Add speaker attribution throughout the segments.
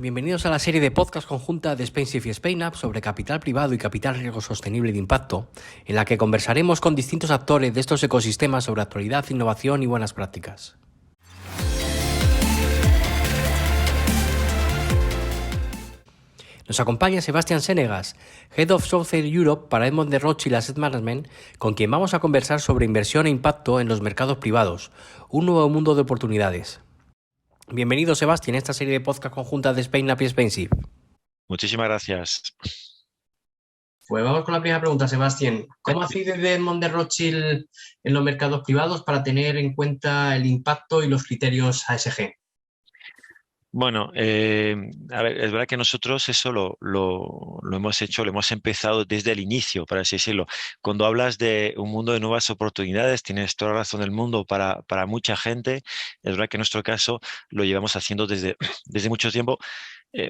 Speaker 1: Bienvenidos a la serie de podcast conjunta de SpainShift y SpainUp sobre capital privado y capital riesgo sostenible de impacto, en la que conversaremos con distintos actores de estos ecosistemas sobre actualidad, innovación y buenas prácticas. Nos acompaña Sebastián Senegas, Head of Southern Europe para Edmond de Rothschild Asset Management, con quien vamos a conversar sobre inversión e impacto en los mercados privados, un nuevo mundo de oportunidades. Bienvenido, Sebastián, a esta serie de podcast conjuntas de SpainUp y SpainShift.
Speaker 2: Muchísimas gracias.
Speaker 1: Pues vamos con la primera pregunta, Sebastián. ¿Cómo hacéis desde Edmond de Rothschild en los mercados privados para tener en cuenta el impacto y los criterios ASG?
Speaker 2: Bueno, a ver, es verdad que nosotros eso lo hemos hecho, lo hemos empezado desde el inicio, para así decirlo. Cuando hablas de un mundo de nuevas oportunidades, tienes toda la razón del mundo para mucha gente. Es verdad que en nuestro caso lo llevamos haciendo desde mucho tiempo.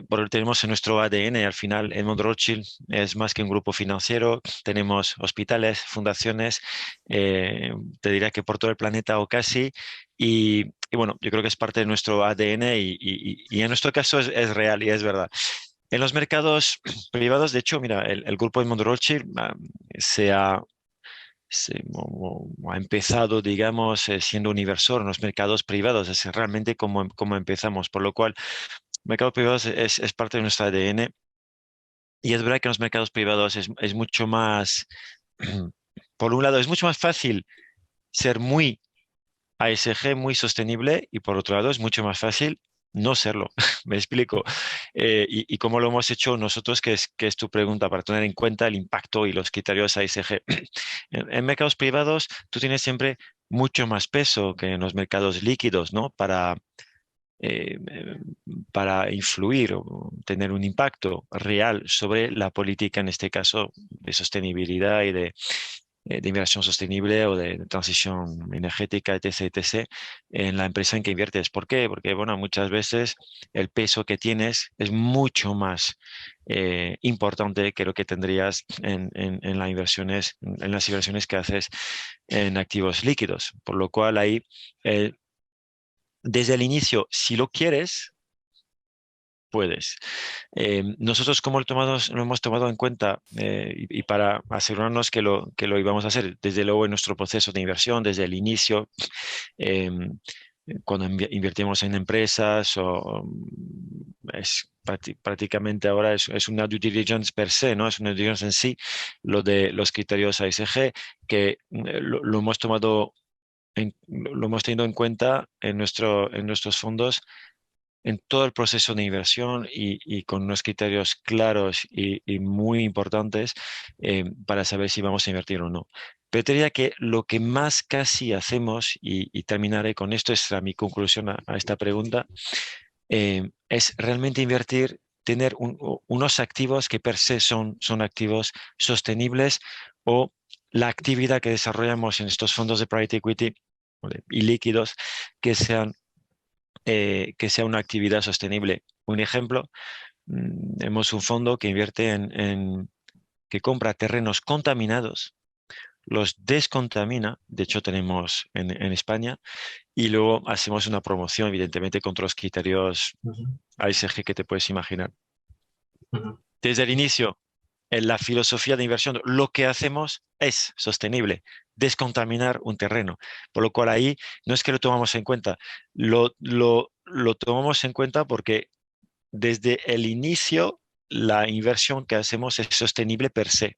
Speaker 2: Porque tenemos en nuestro ADN, al final, Edmond Rothschild es más que un grupo financiero. Tenemos hospitales, fundaciones, te diría que por todo el planeta o casi. Y bueno, yo creo que es parte de nuestro ADN y en nuestro caso es real y es verdad. En los mercados privados, de hecho, mira, el grupo Edmond Rothschild se ha, ha empezado, digamos, siendo un inversor en los mercados privados. Es realmente como empezamos, por lo cual mercados privados es parte de nuestro ADN y es verdad que en los mercados privados es mucho más, por un lado, es mucho más fácil ser muy ASG, muy sostenible y por otro lado es mucho más fácil no serlo. Me explico. Y cómo lo hemos hecho nosotros, que es tu pregunta, para tener en cuenta el impacto y los criterios ASG. En mercados privados tú tienes siempre mucho más peso que en los mercados líquidos, ¿no? Eh, eh, para influir o tener un impacto real sobre la política, en este caso, de sostenibilidad y de inversión sostenible o de transición energética, etc., etc., en la empresa en que inviertes. ¿Por qué? Porque, bueno, muchas veces el peso que tienes es mucho más importante que lo que tendrías en las inversiones que haces en activos líquidos. Por lo cual ahí eh, desde el inicio, si lo quieres, puedes. Nosotros, como lo hemos tomado en cuenta y para asegurarnos que lo íbamos a hacer, desde luego en nuestro proceso de inversión, desde el inicio, eh, cuando invertimos en empresas, es prácticamente ahora es una due diligence per se, ¿no? Es una due diligence en sí, lo de los criterios ASG, que lo hemos tomado lo hemos tenido en cuenta en nuestros fondos en todo el proceso de inversión y con unos criterios claros y muy importantes para saber si vamos a invertir o no. Pero te diría que lo que más casi hacemos, y terminaré con esto, es mi conclusión a esta pregunta, es realmente invertir, tener unos activos que per se son activos sostenibles o la actividad que desarrollamos en estos fondos de private equity y líquidos que sea una actividad sostenible. Un ejemplo, tenemos un fondo que invierte que compra terrenos contaminados, los descontamina, de hecho tenemos en España, y luego hacemos una promoción, evidentemente, con los criterios ASG que te puedes imaginar. Desde el inicio, en la filosofía de inversión, lo que hacemos es sostenible, descontaminar un terreno. Por lo cual ahí no es que lo tomamos en cuenta, lo tomamos en cuenta porque desde el inicio la inversión que hacemos es sostenible per se.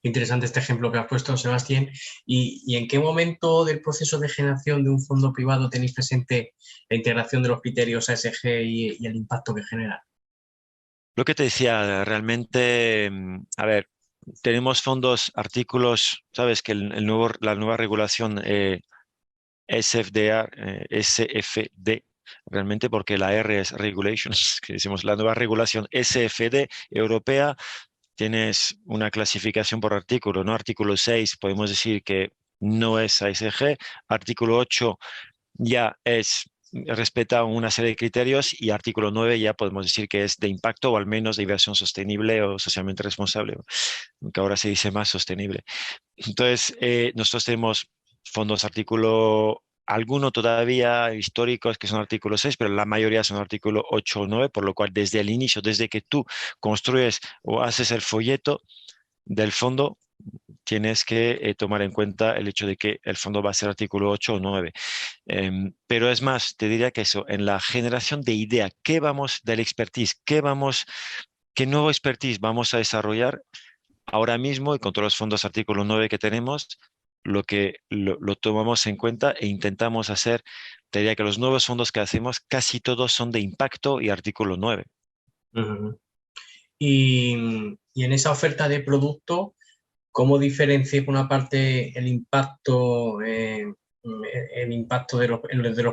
Speaker 1: Interesante este ejemplo que has puesto, Sebastián. ¿Y en qué momento del proceso de generación de un fondo privado tenéis presente la integración de los criterios ASG y el impacto que genera?
Speaker 2: Lo que te decía, realmente, a ver, tenemos fondos, artículos, sabes que la nueva regulación SFDR, SFD, realmente porque la R es regulations, que decimos la nueva regulación SFD europea, tienes una clasificación por artículo, ¿no? Artículo 6 podemos decir que no es ASG, artículo 8 ya respeta una serie de criterios y artículo 9 ya podemos decir que es de impacto o al menos de inversión sostenible o socialmente responsable, aunque ahora se dice más sostenible. Entonces, nosotros tenemos fondos artículo algunos todavía históricos que son artículo 6, pero la mayoría son artículo 8 o 9, por lo cual desde el inicio, desde que tú construyes o haces el folleto del fondo, tienes que tomar en cuenta el hecho de que el fondo va a ser artículo 8 o 9. Pero es más, te diría que eso, en la generación de idea, ¿qué vamos del expertise? ¿Qué nuevo expertise vamos a desarrollar ahora mismo y con todos los fondos artículo 9 que tenemos? Lo tomamos en cuenta e intentamos hacer, te diría que los nuevos fondos que hacemos casi todos son de impacto y artículo 9.
Speaker 1: Ujú. Y en esa oferta de producto, ¿cómo diferencia por una parte el impacto de los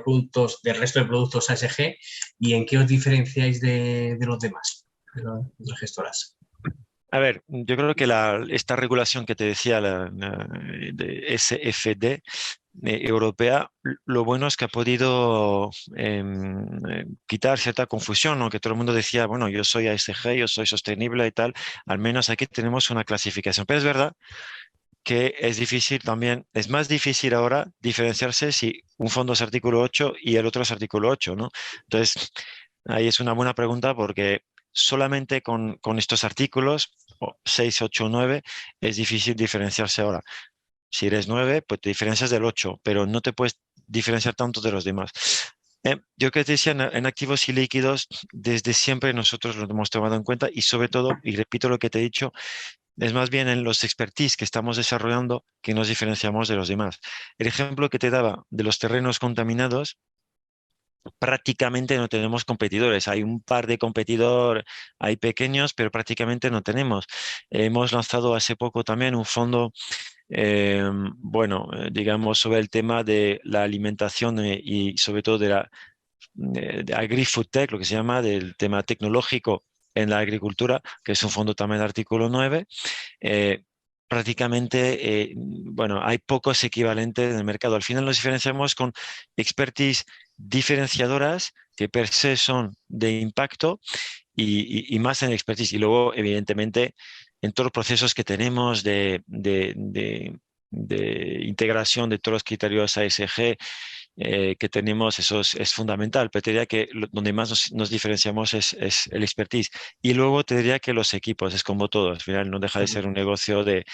Speaker 1: productos, del resto de productos ASG, y en qué os diferenciáis de los demás, de las gestoras?
Speaker 2: A ver, yo creo que esta regulación que te decía, de SFD europea, lo bueno es que ha podido quitar cierta confusión, ¿no? Que todo el mundo decía, bueno, yo soy ASG, yo soy sostenible y tal. Al menos aquí tenemos una clasificación. Pero es verdad que es difícil también, es más difícil ahora diferenciarse si un fondo es artículo 8 y el otro es artículo 8, ¿no? Entonces, ahí es una buena pregunta porque solamente con estos artículos, 6, 8, 9, es difícil diferenciarse ahora. Si eres 9, pues te diferencias del 8, pero no te puedes diferenciar tanto de los demás. Yo que te decía, en activos y líquidos, desde siempre nosotros lo hemos tomado en cuenta y sobre todo, y repito lo que te he dicho, es más bien en los expertise que estamos desarrollando que nos diferenciamos de los demás. El ejemplo que te daba de los terrenos contaminados, prácticamente no tenemos competidores. Hay un par de competidores, hay pequeños, pero prácticamente no tenemos. Hemos lanzado hace poco también un fondo, digamos, sobre el tema de la alimentación y sobre todo de Agri-Food Tech, lo que se llama, del tema tecnológico en la agricultura, que es un fondo también de artículo 9. eh, Prácticamente, hay pocos equivalentes en el mercado. Al final nos diferenciamos con expertise diferenciadoras que per se son de impacto y más en expertise. Y luego, evidentemente, en todos los procesos que tenemos de integración de todos los criterios ASG que tenemos, eso es fundamental. Pero te diría que donde más nos diferenciamos es el expertise. Y luego te diría que los equipos, es como todo, al final no deja de ser un negocio de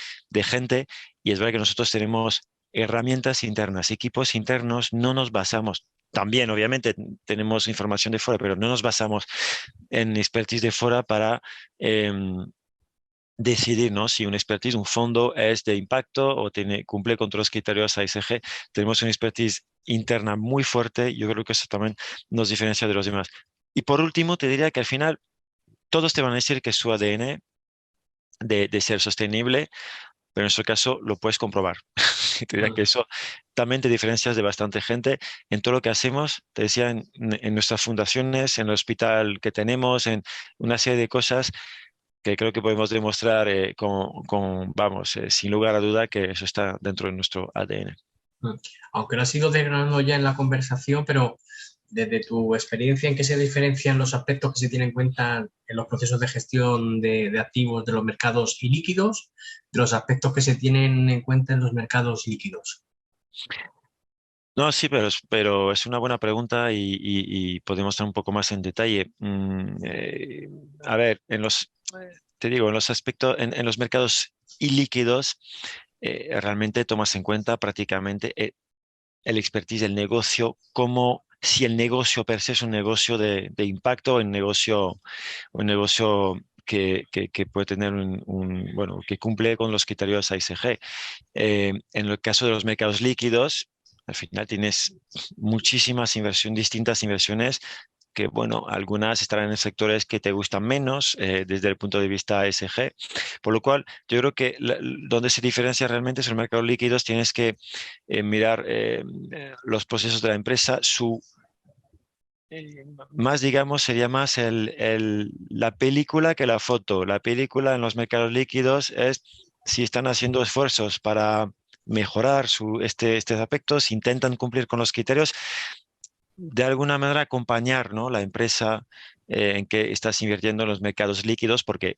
Speaker 2: gente y es verdad que nosotros tenemos herramientas internas, equipos internos, no nos basamos. También, obviamente, tenemos información de fuera, pero no nos basamos en expertise de fuera para decidir, ¿no? Si un expertise, un fondo es de impacto o cumple con todos los criterios ASG. Tenemos una expertise interna muy fuerte. Yo creo que eso también nos diferencia de los demás. Y por último, te diría que al final todos te van a decir que es su ADN de ser sostenible, pero en nuestro caso lo puedes comprobar. Y te diría que eso también te diferencias de bastante gente en todo lo que hacemos. Te decía, en nuestras fundaciones, en el hospital que tenemos, en una serie de cosas que creo que podemos demostrar sin lugar a duda que eso está dentro de nuestro ADN.
Speaker 1: Mm. Aunque lo has ido desgranando ya en la conversación, pero desde tu experiencia, ¿en qué se diferencian los aspectos que se tienen en cuenta en los procesos de gestión de activos de los mercados y líquidos, de los aspectos que se tienen en cuenta en los mercados líquidos?
Speaker 2: No, sí, pero es una buena pregunta y podemos estar un poco más en detalle. A ver, te digo, en los aspectos, en los mercados ilíquidos, realmente tomas en cuenta prácticamente el expertise del negocio, como si el negocio per se es un negocio de impacto, un negocio que puede tener que cumple con los criterios ASG. En el caso de los mercados líquidos, al final tienes distintas inversiones que, bueno, algunas estarán en sectores que te gustan menos desde el punto de vista ESG, por lo cual yo creo que donde se diferencia realmente es en el mercado líquidos, tienes que mirar los procesos de la empresa, más digamos sería más la película que la foto. La película en los mercados líquidos es si están haciendo esfuerzos para mejorar estos aspectos, intentan cumplir con los criterios, de alguna manera acompañar, ¿no? La empresa en que estás invirtiendo en los mercados líquidos, porque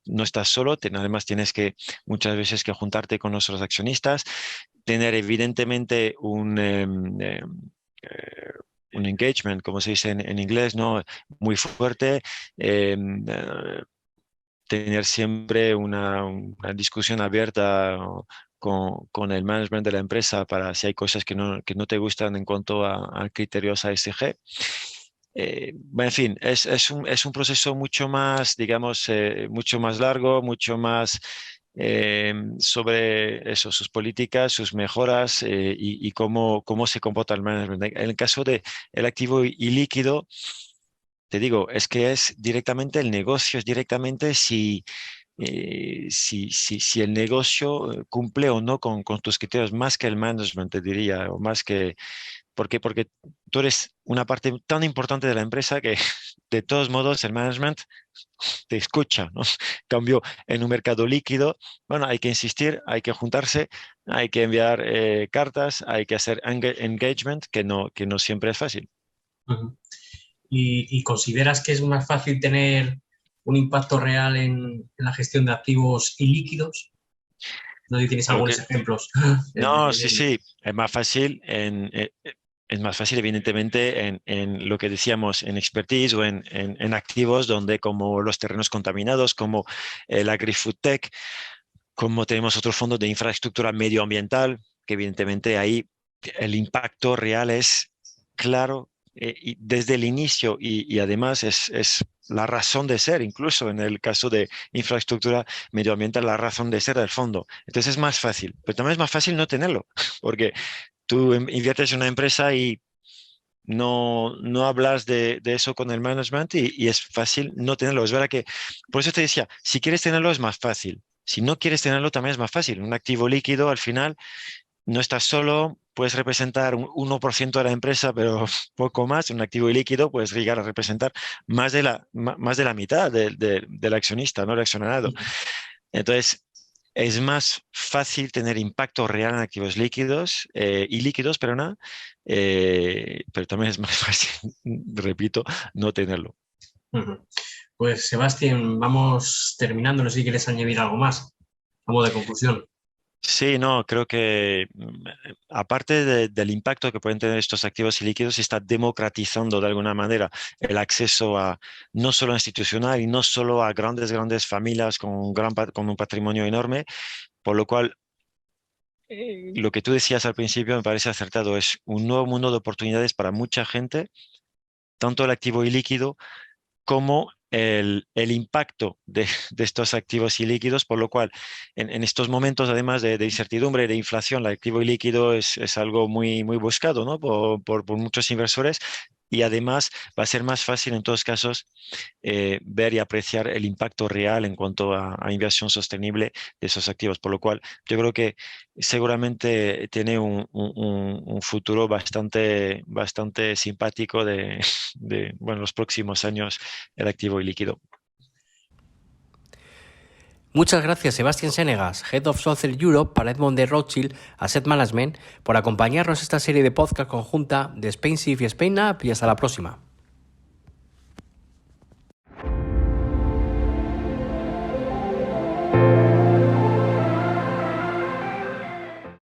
Speaker 2: no estás solo, además tienes que muchas veces que juntarte con nuestros accionistas, tener evidentemente un engagement, como se dice en inglés, ¿no? Muy fuerte, tener siempre una discusión abierta con el management de la empresa para si hay cosas que no te gustan en cuanto a criterios ASG. Bueno, en fin, es un proceso mucho más, digamos, mucho más largo, mucho más sobre eso, sus políticas, sus mejoras y cómo se comporta el management. En el caso de el activo y líquido, te digo, es que es directamente el negocio, es directamente si el negocio cumple o no con tus criterios, más que el management, te diría, o más que ¿por qué? Porque tú eres una parte tan importante de la empresa que de todos modos el management te escucha, ¿no? Cambio, en un mercado líquido, bueno, hay que insistir, hay que juntarse, hay que enviar cartas, hay que hacer engagement, que no siempre es fácil.
Speaker 1: Ujú. ¿Y consideras que es más fácil tener un impacto real en la gestión de activos ilíquidos? No sé si tienes
Speaker 2: Creo
Speaker 1: algunos
Speaker 2: que,
Speaker 1: ejemplos.
Speaker 2: no, sí, sí, es más fácil es más fácil, evidentemente, en lo que decíamos, en expertise o en activos donde como los terrenos contaminados, como el agri-food tech, como tenemos otro fondo de infraestructura medioambiental, que evidentemente ahí el impacto real es claro y desde el inicio y además es la razón de ser, incluso en el caso de infraestructura medioambiental, la razón de ser del fondo. Entonces es más fácil, pero también es más fácil no tenerlo, porque tú inviertes en una empresa y no hablas de eso con el management y es fácil no tenerlo. Es verdad que, por eso te decía, si quieres tenerlo es más fácil. Si no quieres tenerlo también es más fácil. Un activo líquido al final no estás solo, puedes representar un 1% de la empresa, pero poco más. Un activo líquido puedes llegar a representar más de la mitad del accionista, no el accionado. Entonces, es más fácil tener impacto real en activos líquidos y líquidos, pero también es más fácil, repito, no tenerlo.
Speaker 1: Ujú. Pues Sebastián, vamos terminando. No sé si quieres añadir algo más, como de conclusión.
Speaker 2: Sí, no, creo que aparte del impacto que pueden tener estos activos y líquidos, se está democratizando de alguna manera el acceso a no solo institucional y no solo a grandes familias con con un patrimonio enorme, por lo cual lo que tú decías al principio me parece acertado, es un nuevo mundo de oportunidades para mucha gente, tanto el activo y líquido como el impacto de estos activos y líquidos, por lo cual en estos momentos, además de incertidumbre, de inflación, el activo y líquido es algo muy buscado, ¿no? Por muchos inversores. Y además va a ser más fácil en todos casos ver y apreciar el impacto real en cuanto a inversión sostenible de esos activos. Por lo cual, yo creo que seguramente tiene un futuro bastante simpático bueno, los próximos años el activo y líquido.
Speaker 1: Muchas gracias, Sebastián Senegas, Head of Social Europe para Edmond de Rothschild Asset Management, por acompañarnos en esta serie de podcast conjunta de SpainShift y SpainUp, y hasta la próxima.